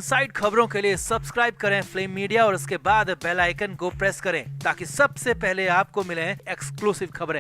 Side खबरों के लिए सब्सक्राइब करें फ्लेम मीडिया और उसके बाद बेल आइकन को प्रेस करें ताकि सबसे पहले आपको मिले एक्सक्लूसिव खबरें।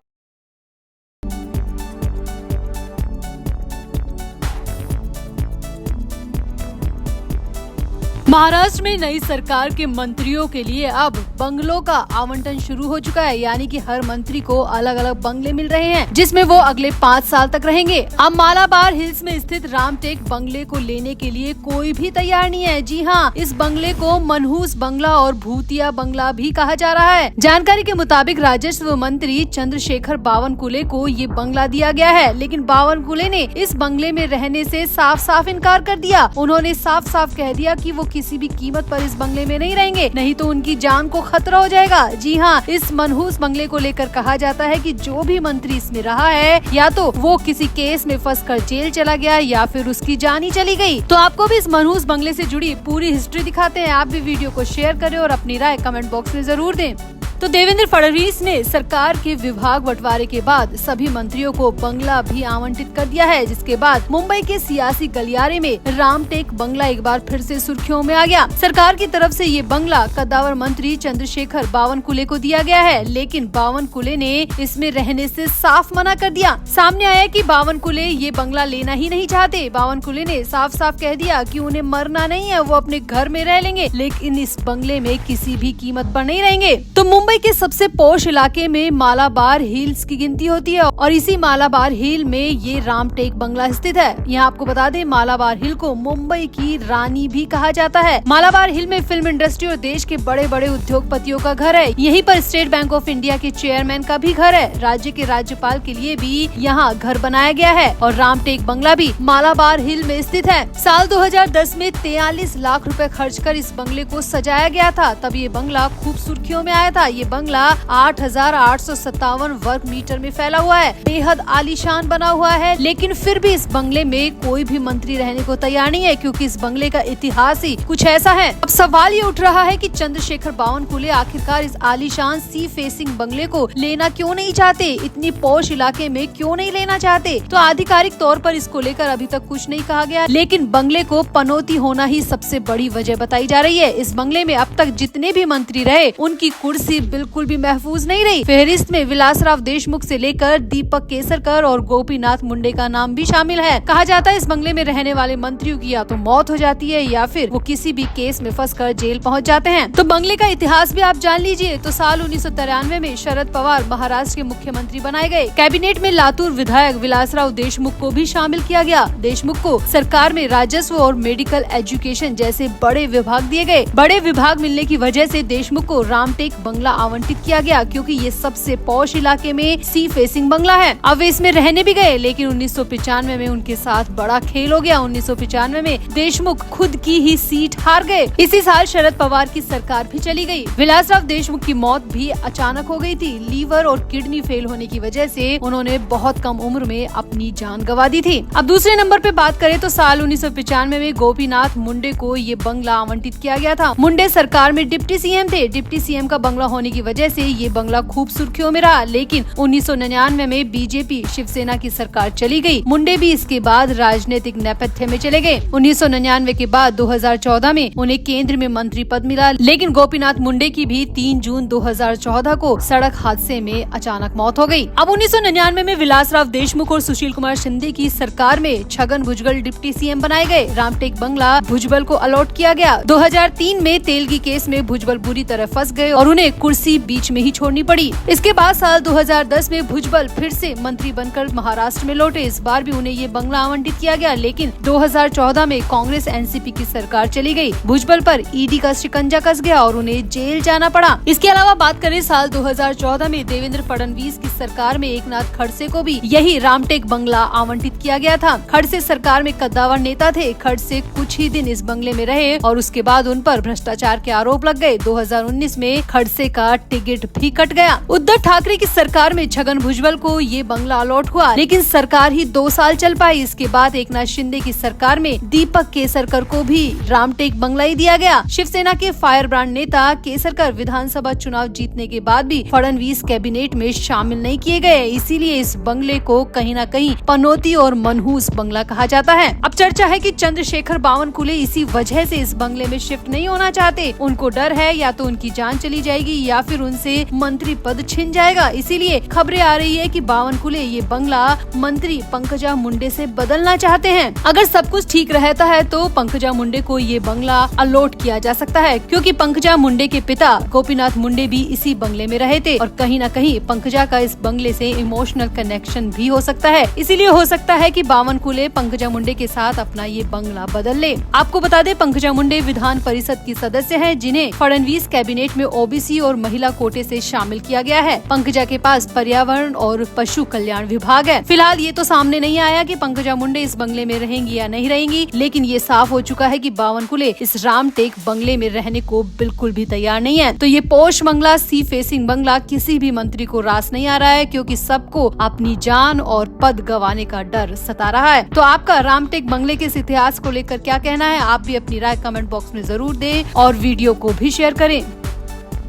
महाराष्ट्र में नई सरकार के मंत्रियों के लिए अब बंगलों का आवंटन शुरू हो चुका है, यानी कि हर मंत्री को अलग अलग बंगले मिल रहे हैं जिसमें वो अगले 5 साल तक रहेंगे। अब मालाबार हिल्स में स्थित रामटेक बंगले को लेने के लिए कोई भी तैयार नहीं है। जी हाँ, इस बंगले को मनहूस बंगला और भूतिया बंगला भी कहा जा रहा है। जानकारी के मुताबिक राजस्व मंत्री चंद्रशेखर बावनकुले को ये बंगला दिया गया है, लेकिन बावनकुले ने इस बंगले में रहने से साफ साफ इनकार कर दिया। उन्होंने साफ साफ कह दिया कि वो किसी भी कीमत पर इस बंगले में नहीं रहेंगे, नहीं तो उनकी जान को खतरा हो जाएगा। जी हाँ, इस मनहूस बंगले को लेकर कहा जाता है कि जो भी मंत्री इसमें रहा है या तो वो किसी केस में फंसकर जेल चला गया या फिर उसकी जान ही चली गई। तो आपको भी इस मनहूस बंगले से जुड़ी पूरी हिस्ट्री दिखाते हैं। आप भी वीडियो को शेयर करें और अपनी राय कमेंट बॉक्स में जरूर दें। तो देवेंद्र फडणवीस ने सरकार के विभाग बंटवारे के बाद सभी मंत्रियों को बंगला भी आवंटित कर दिया है, जिसके बाद मुंबई के सियासी गलियारे में रामटेक बंगला एक बार फिर से सुर्खियों में आ गया। सरकार की तरफ से ये बंगला कद्दावर मंत्री चंद्रशेखर बावनकुले को दिया गया है, लेकिन बावनकुले ने इसमें रहने से साफ मना कर दिया। सामने आया कि बावनकुले ये बंगला लेना ही नहीं चाहते। बावनकुले ने साफ साफ कह दिया कि उन्हें मरना नहीं है, वो अपने घर में रह लेंगे, लेकिन इस बंगले में किसी भी कीमत पर नहीं रहेंगे। तो मुंबई के सबसे पॉश इलाके में मालाबार हिल्स की गिनती होती है और इसी मालाबार हिल में ये रामटेक बंगला स्थित है। यहाँ आपको बता दें, मालाबार हिल को मुंबई की रानी भी कहा जाता है। मालाबार हिल में फिल्म इंडस्ट्री और देश के बड़े बड़े उद्योगपतियों का घर है। यहीं पर स्टेट बैंक ऑफ इंडिया के चेयरमैन का भी घर है। राज्य के राज्यपाल के लिए भी यहाँ घर बनाया गया है और रामटेक बंगला भी मालाबार हिल में स्थित है। साल 2010 में 43 लाख रुपए खर्च कर इस बंगले को सजाया गया था। तब ये बंगला खूब सुर्खियों में आया था। ये बंगला 8,857 वर्ग मीटर में फैला हुआ है, बेहद आलीशान बना हुआ है, लेकिन फिर भी इस बंगले में कोई भी मंत्री रहने को तैयार नहीं है, क्योंकि इस बंगले का इतिहास ही कुछ ऐसा है। अब सवाल ये उठ रहा है कि चंद्रशेखर बावनकुले आखिरकार इस आलीशान सी फेसिंग बंगले को लेना क्यों नहीं चाहते, इतनी पॉश इलाके में क्यों नहीं लेना चाहते। तो आधिकारिक तौर पर इसको लेकर अभी तक कुछ नहीं कहा गया, लेकिन बंगले को पनौती होना ही सबसे बड़ी वजह बताई जा रही है। इस बंगले में अब तक जितने भी मंत्री रहे उनकी कुर्सी बिल्कुल भी महफूज नहीं रही। फहरिस्त में विलासराव देशमुख से लेकर दीपक केसरकर और गोपीनाथ मुंडे का नाम भी शामिल है। कहा जाता है इस बंगले में रहने वाले मंत्रियों की या तो मौत हो जाती है या फिर वो किसी भी केस में फंसकर जेल पहुंच जाते हैं। तो बंगले का इतिहास भी आप जान लीजिए। तो साल 1993 में शरद पवार महाराष्ट्र के मुख्यमंत्री बनाए गए। कैबिनेट में लातूर विधायक विलासराव देशमुख को भी शामिल किया गया। देशमुख को सरकार में राजस्व और मेडिकल एजुकेशन जैसे बड़े विभाग दिए गए। बड़े विभाग मिलने की वजह से देशमुख को रामटेक बंगला आवंटित किया गया, क्योंकि ये सबसे पॉश इलाके में सी फेसिंग बंगला है। अब वे इसमें रहने भी गए, लेकिन 1995 में उनके साथ बड़ा खेल हो गया। 1995 में देशमुख खुद की ही सीट हार गए। इसी साल शरद पवार की सरकार भी चली गई। विलासराव देशमुख की मौत भी अचानक हो गई थी। लीवर और किडनी फेल होने की वजह से उन्होंने बहुत कम उम्र में अपनी जान गंवा दी थी। अब दूसरे नंबर पे बात करें तो साल 1995 में गोपीनाथ मुंडे को ये बंगला आवंटित किया गया था। मुंडे सरकार में डिप्टी सीएम थे। डिप्टी सीएम का बंगला होने की वजह से ये बंगला खूब सुर्खियों में रहा, लेकिन 1999 में बीजेपी शिवसेना की सरकार चली गई। मुंडे भी इसके बाद राजनीतिक नेपथ्य में चले गए। 1999 के बाद 2014 में उन्हें केंद्र में मंत्री पद मिला, लेकिन गोपीनाथ मुंडे की भी 3 जून 2014 को सड़क हादसे में अचानक मौत हो गई। अब 1999 में विलासराव देशमुख और सुशील कुमार शिंदे की सरकार में छगन भुजबल डिप्टी सीएम बनाए गए। रामटेक बंगला भुजबल को अलॉट किया गया। 2003 में तेलगी केस में भुजबल बुरी तरह फंस गए और उन्हें कुर्सी बीच में ही छोड़नी पड़ी। इसके बाद साल 2010 में भुजबल फिर से मंत्री बनकर महाराष्ट्र में लौटे। इस बार भी उन्हें ये बंगला आवंटित किया गया, लेकिन 2014 में कांग्रेस एनसीपी की सरकार चली गई। भुजबल पर ईडी का शिकंजा कस गया और उन्हें जेल जाना पड़ा। इसके अलावा बात करें साल 2014 में देवेंद्र फडणवीस की सरकार में एकनाथ खड़से को भी यही रामटेक बंगला आवंटित किया गया था। खड़से सरकार में कद्दावर नेता थे। खड़से कुछ ही दिन इस बंगले में रहे और उसके बाद उन पर भ्रष्टाचार के आरोप लग गए। 2019 में खड़से का का टिकट भी कट गया। उद्धव ठाकरे की सरकार में छगन भुजबल को ये बंगला अलॉट हुआ, लेकिन सरकार ही 2 साल चल पाई। इसके बाद एकनाथ शिंदे की सरकार में दीपक केसरकर को भी रामटेक बंगला ही दिया गया। शिवसेना के फायर ब्रांड नेता केसरकर विधानसभा चुनाव जीतने के बाद भी फडणवीस कैबिनेट में शामिल नहीं किए गए, इसीलिए इस बंगले को कहीं न कहीं पनौती और मनहूस बंगला कहा जाता है। अब चर्चा है कि चंद्रशेखर बावनकुले इसी वजह से इस बंगले में शिफ्ट नहीं होना चाहते। उनको डर है या तो उनकी जान चली जाएगी या फिर उनसे मंत्री पद छिन जाएगा। इसीलिए खबरें आ रही है कि बावनकुले ये बंगला मंत्री पंकजा मुंडे से बदलना चाहते हैं। अगर सब कुछ ठीक रहता है तो पंकजा मुंडे को ये बंगला अलॉट किया जा सकता है, क्योंकि पंकजा मुंडे के पिता गोपीनाथ मुंडे भी इसी बंगले में रहे थे और कहीं न कहीं पंकजा का इस बंगले से इमोशनल कनेक्शन भी हो सकता है। इसीलिए हो सकता है कि बावनकुले पंकजा मुंडे के साथ अपना ये बंगला बदल ले। आपको बता दें, पंकजा मुंडे विधान परिषद की सदस्य है, जिन्हें फडणवीस कैबिनेट में ओबीसी और महिला कोटे से शामिल किया गया है। पंकजा के पास पर्यावरण और पशु कल्याण विभाग है। फिलहाल ये तो सामने नहीं आया कि पंकजा मुंडे इस बंगले में रहेंगी या नहीं रहेंगी, लेकिन ये साफ हो चुका है कि बावनकुले इस रामटेक बंगले में रहने को बिल्कुल भी तैयार नहीं है। तो ये पोश बंगला, सी फेसिंग बंगला किसी भी मंत्री को रास नहीं आ रहा है, क्योंकि सबको अपनी जान और पद गंवाने का डर सता रहा है। तो आपका रामटेक बंगले के इस इतिहास को लेकर क्या कहना है? आप भी अपनी राय कमेंट बॉक्स में जरूर दें और वीडियो को भी शेयर करें।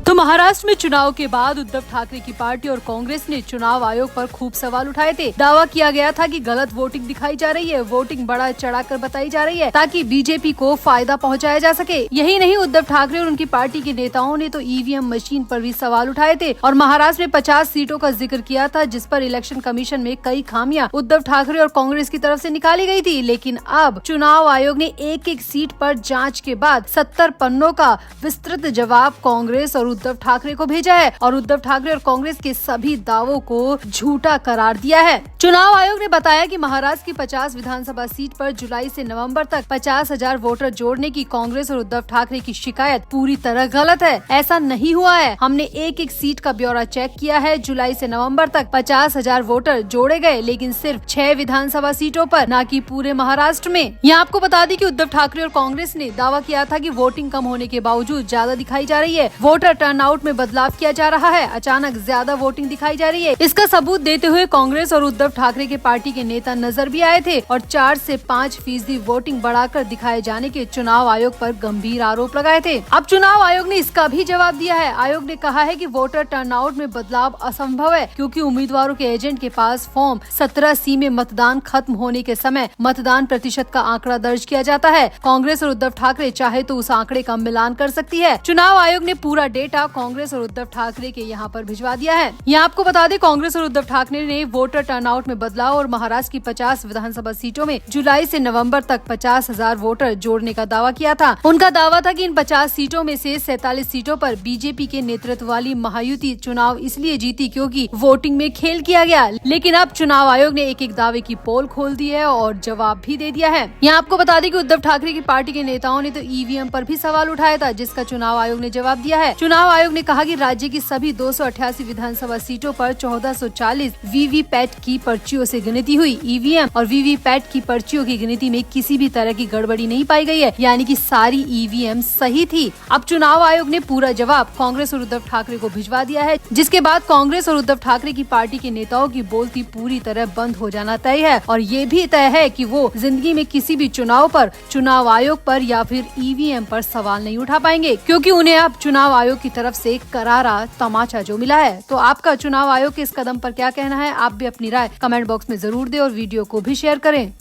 तो महाराष्ट्र में चुनाव के बाद उद्धव ठाकरे की पार्टी और कांग्रेस ने चुनाव आयोग पर खूब सवाल उठाए थे। दावा किया गया था कि गलत वोटिंग दिखाई जा रही है, वोटिंग बढ़ा चढ़ाकर बताई जा रही है ताकि बीजेपी को फायदा पहुंचाया जा सके। यही नहीं, उद्धव ठाकरे और उनकी पार्टी के नेताओं ने तो ईवीएम मशीन पर भी सवाल उठाए थे और महाराष्ट्र में 50 सीटों का जिक्र किया था, जिस पर इलेक्शन कमीशन में कई खामियां उद्धव ठाकरे और कांग्रेस की तरफ से निकाली गई थी। लेकिन अब चुनाव आयोग ने एक सीट पर जाँच के बाद 70 पन्नों का विस्तृत जवाब कांग्रेस और उद्धव ठाकरे को भेजा है और उद्धव ठाकरे और कांग्रेस के सभी दावों को झूठा करार दिया है। चुनाव आयोग ने बताया कि महाराष्ट्र की 50 विधानसभा सीट पर जुलाई से नवंबर तक 50,000 वोटर जोड़ने की कांग्रेस और उद्धव ठाकरे की शिकायत पूरी तरह गलत है। ऐसा नहीं हुआ है। हमने एक सीट का ब्यौरा चेक किया है। जुलाई से नवंबर तक 50,000 वोटर जोड़े गए, लेकिन सिर्फ 6 विधानसभा सीटों पर, न कि पूरे महाराष्ट्र में। यहाँ आपको बता दी कि उद्धव ठाकरे और कांग्रेस ने दावा किया था कि वोटिंग कम होने के बावजूद ज्यादा दिखाई जा रही है, वोटर टर्नआउट में बदलाव किया जा रहा है, अचानक ज्यादा वोटिंग दिखाई जा रही है। इसका सबूत देते हुए कांग्रेस और उद्धव ठाकरे के पार्टी के नेता नजर भी आए थे और 4 से 5% वोटिंग बढ़ाकर दिखाए जाने के चुनाव आयोग पर गंभीर आरोप लगाए थे। अब चुनाव आयोग ने इसका भी जवाब दिया है। आयोग ने कहा है कि वोटर टर्नआउट में बदलाव असंभव है, क्योंकि उम्मीदवारों के एजेंट के पास फॉर्म 17C में मतदान खत्म होने के समय मतदान प्रतिशत का आंकड़ा दर्ज किया जाता है। कांग्रेस और उद्धव ठाकरे चाहे तो उस आंकड़े का मिलान कर सकती है। चुनाव आयोग ने पूरा डेटा कांग्रेस और उद्धव ठाकरे के यहाँ पर भिजवा दिया है। यहाँ आपको बता दें, कांग्रेस और उद्धव ठाकरे ने वोटर टर्नआउट में बदलाव और महाराष्ट्र की 50 विधानसभा सीटों में जुलाई से नवंबर तक 50,000 वोटर जोड़ने का दावा किया था। उनका दावा था कि इन 50 सीटों में से 47 सीटों पर बीजेपी के नेतृत्व वाली महायुति चुनाव इसलिए जीती क्योंकि वोटिंग में खेल किया गया। लेकिन अब चुनाव आयोग ने एक दावे की पोल खोल दी है और जवाब भी दे दिया है। यहाँ आपको बता दें कि उद्धव ठाकरे की पार्टी के नेताओं ने तो ईवीएम पर भी सवाल उठाया था, जिसका चुनाव आयोग ने जवाब दिया है। चुनाव आयोग ने कहा कि राज्य की सभी 288 विधानसभा सीटों पर 1440 वीवीपैट की पर्चियों से गिनती हुई। ईवीएम और वीवीपैट की पर्चियों की गिनती में किसी भी तरह की गड़बड़ी नहीं पाई गई है, यानी कि सारी ईवीएम सही थी। अब चुनाव आयोग ने पूरा जवाब कांग्रेस और उद्धव ठाकरे को भिजवा दिया है, जिसके बाद कांग्रेस और उद्धव ठाकरे की पार्टी के नेताओं की बोलती पूरी तरह बंद हो जाना तय है और ये भी तय है कि वो जिंदगी में किसी भी चुनाव पर, चुनाव आयोग पर या फिर ईवीएम पर सवाल नहीं उठा पाएंगे, क्योंकि उन्हें अब चुनाव आयोग की तरफ से करारा तमाचा जो मिला है। तो आपका चुनाव आयोग के इस कदम पर क्या कहना है? आप भी अपनी राय कमेंट बॉक्स में जरूर दें और वीडियो को भी शेयर करें।